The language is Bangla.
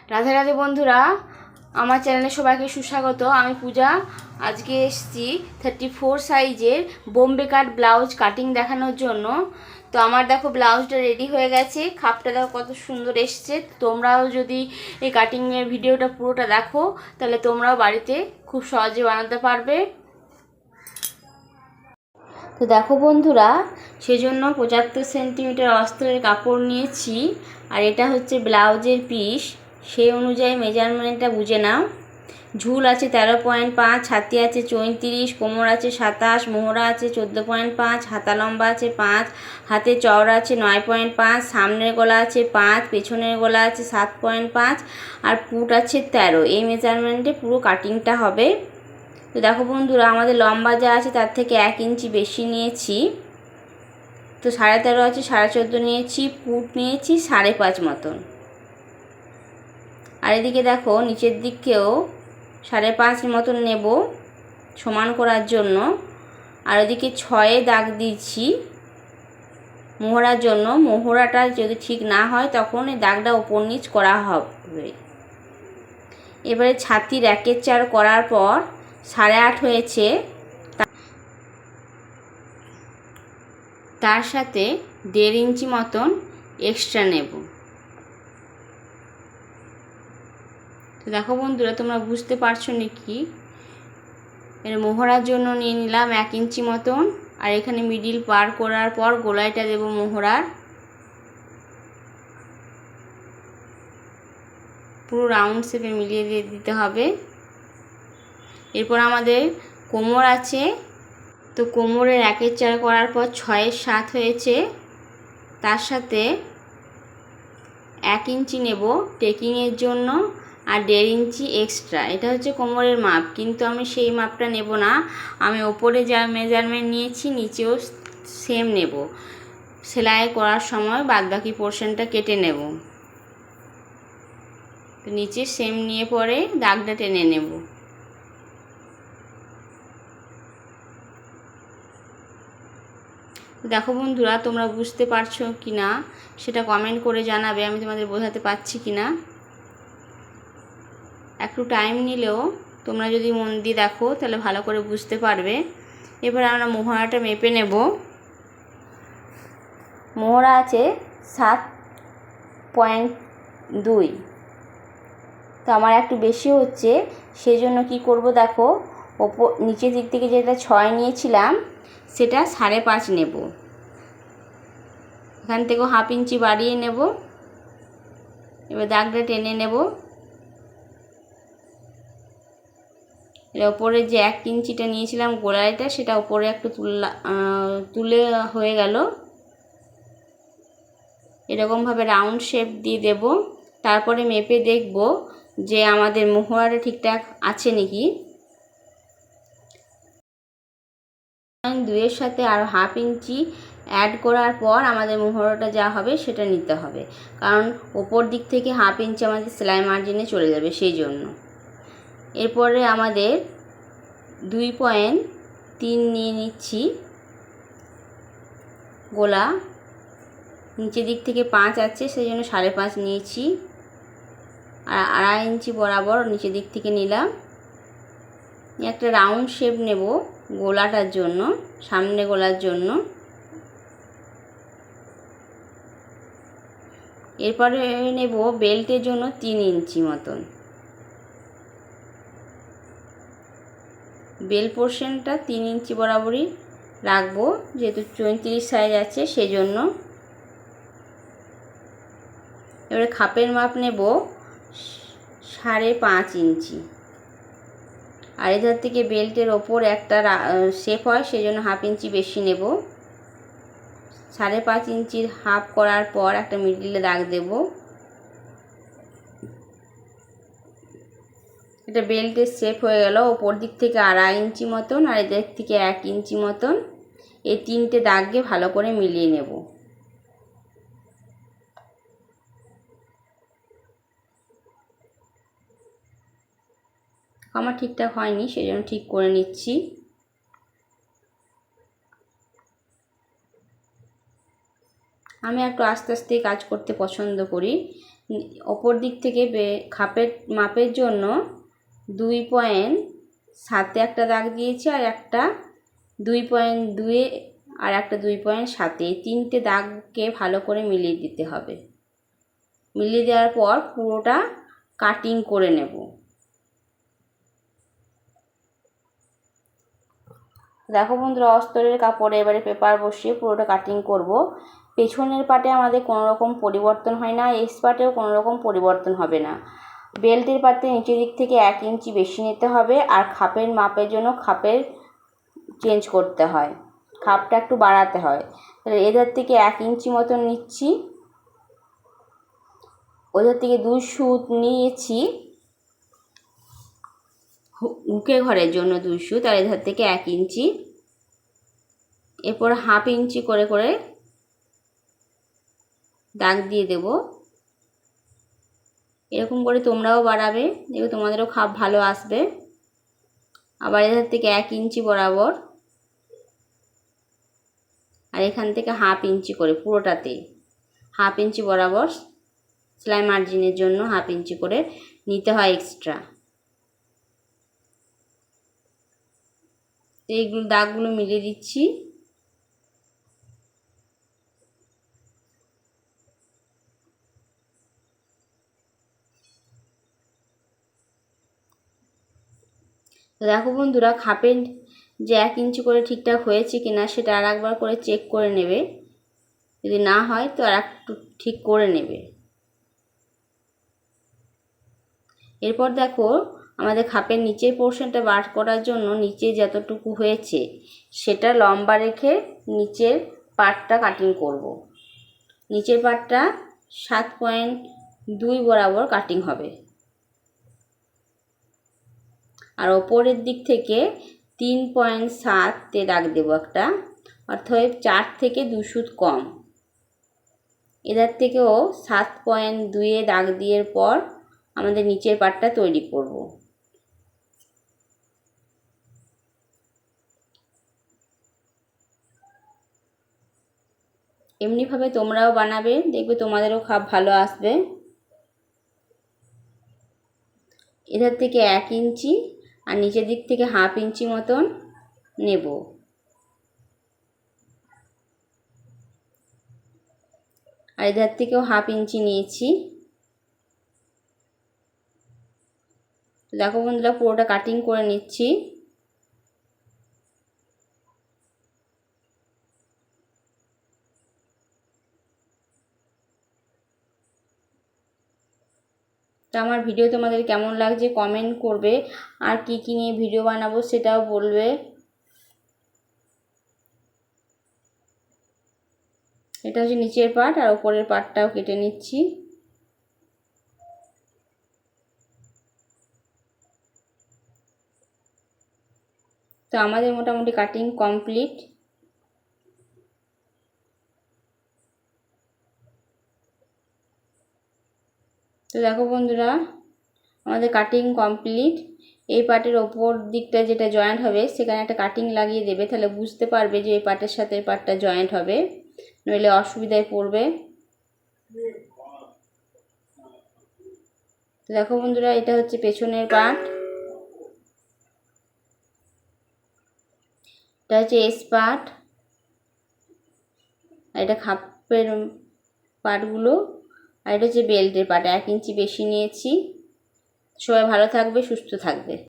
রাধে রাধে বন্ধুরা, আমার চ্যানেলে সবাইকে সুস্বাগত। আমি পূজা। আজকে এসেছি 34 সাইজের বোম্বে কাট ব্লাউজ কাটিং দেখানোর জন্য। তো আমার দেখো ব্লাউজটা রেডি হয়ে গেছে, খাপটা দেখো কত সুন্দর এসছে। তোমরাও যদি এই কাটিংয়ের ভিডিওটা পুরোটা দেখো তাহলে তোমরাও বাড়িতে খুব সহজে বানাতে পারবে। তো দেখো বন্ধুরা, সেজন্য 75 সেন্টিমিটার অস্ত্রের কাপড় নিয়েছি, আর এটা হচ্ছে ব্লাউজের পিস। সেই অনুযায়ী মেজারমেন্টটা বুঝে নাও। ঝুল আছে 13.5, ছাতি আছে 34, কোমর আছে 27, মোহরা আছে 14.5, হাতা লম্বা আছে 5, হাতে চওড়া আছে 9.5, সামনের গলা আছে 5, পেছনের গলা আছে 7.5, আর পুট আছে 13। এই মেজারমেন্টে পুরো কাটিংটা হবে। তো দেখো বন্ধুরা, আমাদের লম্বা যা আছে তার থেকে 1 ইঞ্চি বেশি নিয়েছি। তো 13.5 আছে, 14.5 নিয়েছি, পুট নিয়েছি 5.5 মতন। আর এদিকে দেখো নিচের দিকেও 5.5 মতন নেব সমান করার জন্য। আর ওদিকে 6 দাগ দিচ্ছি মোহরার জন্য। মোহরাটা যদি ঠিক না হয় তখন এই দাগটা ওপর নিচ করা হবে। এবারে ছাতির 1/4 করার পর 8.5 হয়েছে, তার সাথে 1.5 ইঞ্চি মতন এক্সট্রা নেব। তো দেখো বন্ধুরা, তোমরা বুঝতে পারছো নাকি? এর মোহরার জন্য নিয়ে নিলাম 1 ইঞ্চি মতন, আর এখানে মিডিল পার করার পর গোলাইটা দেব মোহরার। পুরো রাউন্ড শেপে মিলিয়ে দিয়ে দিতে হবে। এরপর আমাদের কোমর আছে, তো কোমরের 1/4 করার পর 6.7 হয়েছে, তার সাথে 1 ইঞ্চি নেব টেকিংয়ের জন্য, আর 1.5 ইঞ্চি এক্সট্রা। এটা হচ্ছে কোমরের মাপ, কিন্তু আমি সেই মাপটা নেব না। আমি ওপরে যা মেজারমেন্ট নিয়েছি নিচেও সেম নেব। সেলাই করার সময় বাদবাকি পোর্শনটা কেটে নেব। তো নিচে সেম নিয়ে পরে দাগটা টেনে নেব। দেখো বন্ধুরা, তোমরা বুঝতে পারছো কি না সেটা কমেন্ট করে জানাবে, আমি তোমাদের বোঝাতে পারছি কি না। একটু টাইম নিলেও তোমরা যদি মন দিয়ে দেখো তাহলে ভালো করে বুঝতে পারবে। এবার আমরা মোহরাটা মেপে নেব। মোহরা আছে 7.2, তো আমার একটু বেশি হচ্ছে। সেই জন্য কী করব দেখো, নিচের দিক থেকে যেটা 6 নিয়েছিলাম সেটা 5.5 নেব। এখান থেকেও 1/2 ইঞ্চি বাড়িয়ে নেব। এবার দাগটা টেনে নেব। এর ওপরে যে 1 ইঞ্চিটা নিয়েছিলাম গোড়াইটা, সেটা ওপরে একটু তুলে হয়ে গেল। এরকমভাবে রাউন্ড শেপ দিয়ে দেব। তারপরে মেপে দেখব যে আমাদের মোহরাটা ঠিকঠাক আছে নাকি। 2 এর সাথে আর 1/2 ইঞ্চি অ্যাড করার পর আমাদের মোহরাটা যা হবে সেটা নিতে হবে, কারণ ওপর দিক থেকে 1/2 ইঞ্চি আমাদের সেলাই মার্জিনে চলে যাবে সেই জন্য। এরপরে আমাদের 2.3 নিয়ে নিচ্ছি গোলা। নিচের দিক থেকে 5 আছে, সেই জন্য 5.5 নিয়েছি, আর 2.5 ইঞ্চি বরাবর নিচের দিক থেকে নিলাম। একটা রাউন্ড শেপ নেব গোলাটার জন্য, সামনে গোলার জন্য। এরপরে নেব বেল্টের জন্য 3 ইঞ্চি মতন। বেল পোর্শনটা 3 ইঞ্চি বরাবরই রাখবো, যেহেতু 34 সাইজ আছে সেই জন্য। এবারে খাপের মাপ নেব 5.5 ইঞ্চি, আর এধার থেকে বেল্টের ওপর একটা শেপ হয় সেই জন্য 1/2 ইঞ্চি বেশি নেব। 5.5 ইঞ্চির হাফ করার পর একটা মিডিলে দাগ দেব। এটা বেল্টের শেপ হয়ে গেল। ওপর দিক থেকে 2.5 ইঞ্চি মতন, আর এদিক থেকে 1 ইঞ্চি মতন। এই 3টে দাগকে ভালো করে মিলিয়ে নেব। আমার ঠিকঠাক হয়নি, সেই জন্য ঠিক করে নিচ্ছি। আমি একটু আস্তে আস্তে কাজ করতে পছন্দ করি, ওপর দিক থেকে খাপের মাপের জন্য 2.7 একটা দাগ দিয়েছি, আর একটা 2.2 আর একটা 2.7, এই 3টে দাগকে ভালো করে মিলিয়ে দিতে হবে। মিলিয়ে দেওয়ার পর পুরোটা কাটিং করে নেব। দেখো বন্ধুরা, অস্তরের কাপড়ে এবারে পেপার বসিয়ে পুরোটা কাটিং করব। পেছনের পাটে আমাদের কোনো রকম পরিবর্তন হয় না, এস পাটেও কোনো রকম পরিবর্তন হবে না। বেল্টের পাটে নিচের দিক থেকে 1 ইঞ্চি বেশি নিতে হবে, আর খাপের মাপের জন্য খাপের চেঞ্জ করতে হয়, খাপটা একটু বাড়াতে হয়। তাহলে এধার থেকে 1 ইঞ্চি মতন নিচ্ছি, ওধার থেকে 2 সুত নিয়েছি হুকে ঘরের জন্য 2 সুত, আর এধার থেকে 1 ইঞ্চি, এরপর 1/2 ইঞ্চি করে করে দাগ দিয়ে দেব। এরকম করে তোমরাও বাড়াবে, দেখবে তোমাদেরও খাপ ভালো আসবে। আবার এধার থেকে 1 ইঞ্চি বরাবর, আর এখান থেকে 1/2 ইঞ্চি করে পুরোটাতে 1/2 ইঞ্চি বরাবর সেলাই মার্জিনের জন্য 1/2 ইঞ্চি করে নিতে হয় এক্সট্রা। এইগুলো দাগগুলো মিলিয়ে দিচ্ছি। দেখো বন্ধুরা, খাপের যে 1 ইঞ্চি করে ঠিকঠাক হয়েছে কিনা সেটা আর একবার করে চেক করে নেবে, যদি না হয় তো আর একটু ঠিক করে নেবে। এরপর দেখো, আমাদের খাপের নিচের পোর্শনটা বার করার জন্য নিচে যতটুকু হয়েছে সেটা লম্বা রেখে নিচের পার্টটা কাটিং করব। নিচের পার্টটা 7.2 বরাবর কাটিং হবে, আর ওপরের দিক থেকে 3.7 দাগ দেবো একটা, অর্থাৎ 4 থেকে 2 সুত কম। এদের থেকেও 7.2 দাগ দেওয়ার পর আমাদের নিচের পার্টটা তৈরি করব। এমনিভাবে তোমরাও বানাবে, দেখবে তোমাদেরও খাপ ভালো আসবে। এধার থেকে 1 ইঞ্চি আর নিচের দিক থেকে 1/2 ইঞ্চি মতন নেব। আর এধার থেকেও 1/2 ইঞ্চি নিয়েছি। দেখো বন্ধুরা, পুরোটা কাটিং করে নিচ্ছি। তো আমার ভিডিও তোমাদের কেমন লাগছে কমেন্ট করবে, আর কি কি নিয়ে ভিডিও বানাবো সেটাও বলবে। এটা হচ্ছে নিচের পার্ট, আর উপরের পার্টটাও কেটে নিচ্ছি। তো আমাদের মোটামুটি কাটিং কমপ্লিট। তো দেখো বন্ধুরা, আমাদের কাটিং কমপ্লিট। এই পার্টের ওপর দিকটা যেটা জয়েন্ট হবে সেখানে একটা কাটিং লাগিয়ে দেবে, তাহলে বুঝতে পারবে যে এই পার্টের সাথে এই পার্টটা জয়েন্ট হবে, নইলে অসুবিধায় পড়বে। তো দেখো বন্ধুরা, এটা হচ্ছে পেছনের পার্ট, এটা হচ্ছে এস পার্ট, আর এটা খাপের পার্টগুলো, আর এটা হচ্ছে বেল্টের পার্ট। 1 ইঞ্চি বেশি নিয়েছি। সবাই ভালো থাকবে, সুস্থ থাকবে।